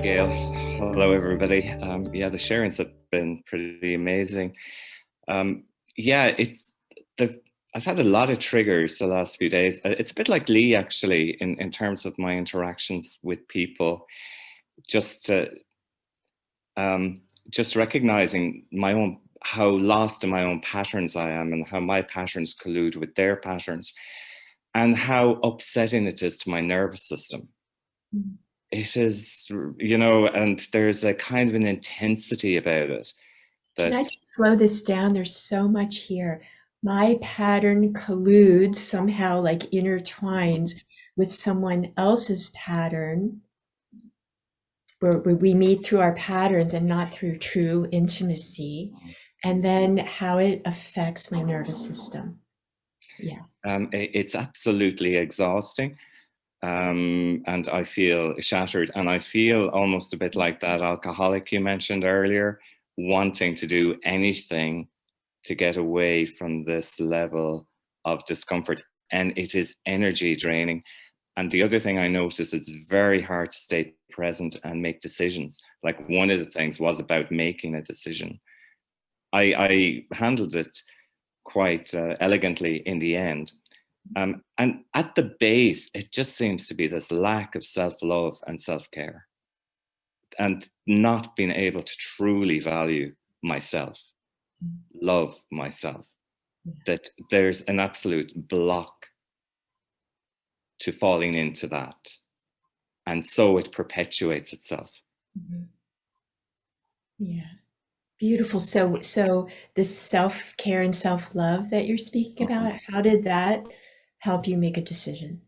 Gail. Hello, everybody. Yeah, the sharings have been pretty amazing. Yeah, the, I've had a lot of triggers the last few days. It's a bit like Lee, actually, in terms of my interactions with people. Just just recognizing my own how lost in my own patterns I am, and how my patterns collude with their patterns, and how upsetting it is to my nervous system. Mm. It is, and there's a kind of an intensity about it Can I that just slow this down? There's so much here. My pattern colludes somehow, like intertwines with someone else's pattern, where we meet through our patterns and not through true intimacy, and then how it affects my nervous system. Yeah. it's absolutely exhausting. And I feel shattered, and I feel almost a bit like that alcoholic you mentioned earlier, wanting to do anything to get away from this level of discomfort. And it is energy draining. And the other thing I noticed, it's very hard to stay present and make decisions. Like, one of the things was about making a decision. I handled it quite elegantly in the end. And at the base, it just seems to be this lack of self-love and self-care, and not being able to truly value myself, love myself, that there's an absolute block to falling into that. And so it perpetuates itself. Mhm. Yeah. Beautiful. So this self-care and self-love that you're speaking about, how did that help you make a decision?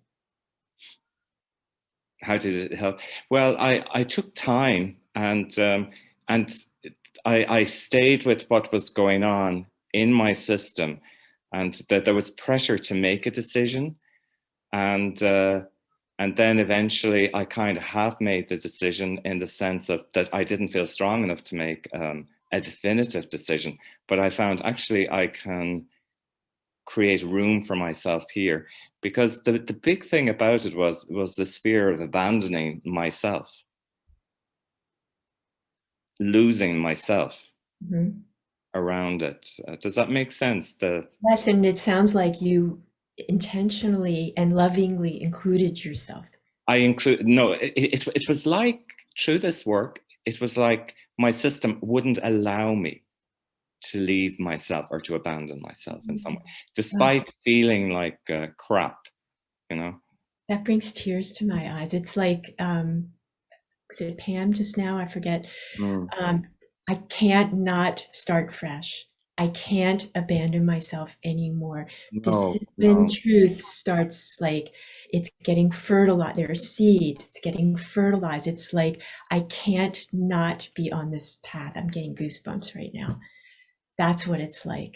How did it help? Well, I took time, and I stayed with what was going on in my system, and that there was pressure to make a decision. And and then eventually I kind of have made the decision, in the sense of that I didn't feel strong enough to make a definitive decision, but I found actually I can create room for myself here, because the big thing about it was this fear of abandoning myself, losing myself Mhm. around it. Does that make sense? Yes, and it sounds like you intentionally and lovingly included yourself. I include no, it was like, through this work, it was like my system wouldn't allow me to leave myself or to abandon myself in some way, Oh, despite feeling like crap, you know. that brings tears to my eyes. It's like, was it Pam just now? I forget. Mm. Um, I can't not start fresh. I can't abandon myself anymore. This No, hidden no. truth starts like it's getting fertilized. There are seeds. It's getting fertilized. It's like I can't not be on this path. I'm getting goosebumps right now. That's what it's like.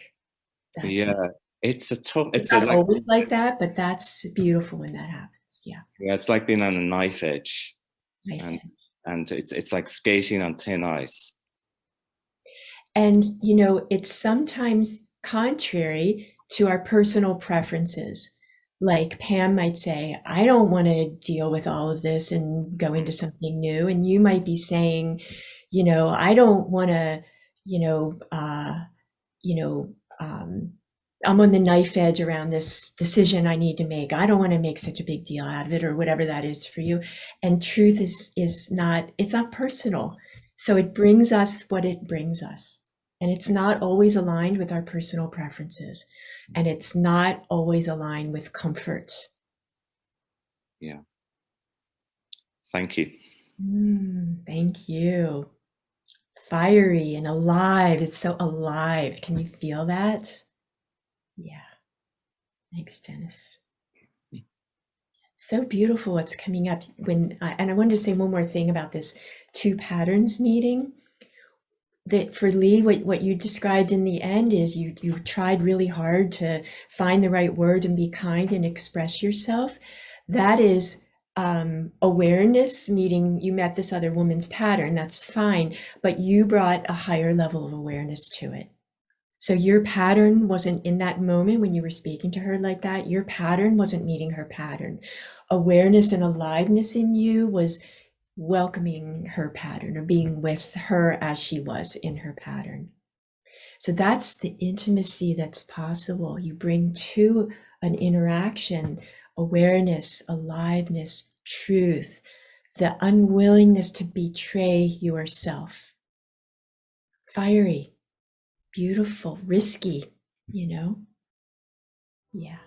That's what Yeah, it's a tough. it's It's a not like always like that, but that's beautiful when that happens. Yeah. Yeah, it's like being on a knife edge, Knife and edge. it's like skating on thin ice. And, it's sometimes contrary to our personal preferences. Like Pam might say, I don't want to deal with all of this and go into something new. And you might be saying, I don't want to, you know, uh, you know, um, I'm on the knife edge around this decision I need to make. I don't want to make such a big deal out of it, or whatever that is for you. And truth is not, it's not personal. So it brings us what it brings us. And it's not always aligned with our personal preferences. And it's not always aligned with comfort. Yeah, thank you. Thank you. Fiery and alive. It's so alive. Can you feel that? Yeah. Thanks, Dennis. So beautiful what's coming up. And I wanted to say one more thing about this two patterns meeting. That for Lee, what you described in the end is you tried really hard to find the right words and be kind and express yourself. That is awareness meeting. You met this other woman's pattern. That's fine, but you brought a higher level of awareness to it. So your pattern wasn't in that moment when you were speaking to her like that. Your pattern wasn't meeting her pattern. Awareness and aliveness in you was welcoming her pattern or being with her as she was in her pattern. So that's the intimacy that's possible. You bring to an interaction awareness, aliveness, truth, the unwillingness to betray yourself. Fiery, beautiful, risky, you know? Yeah.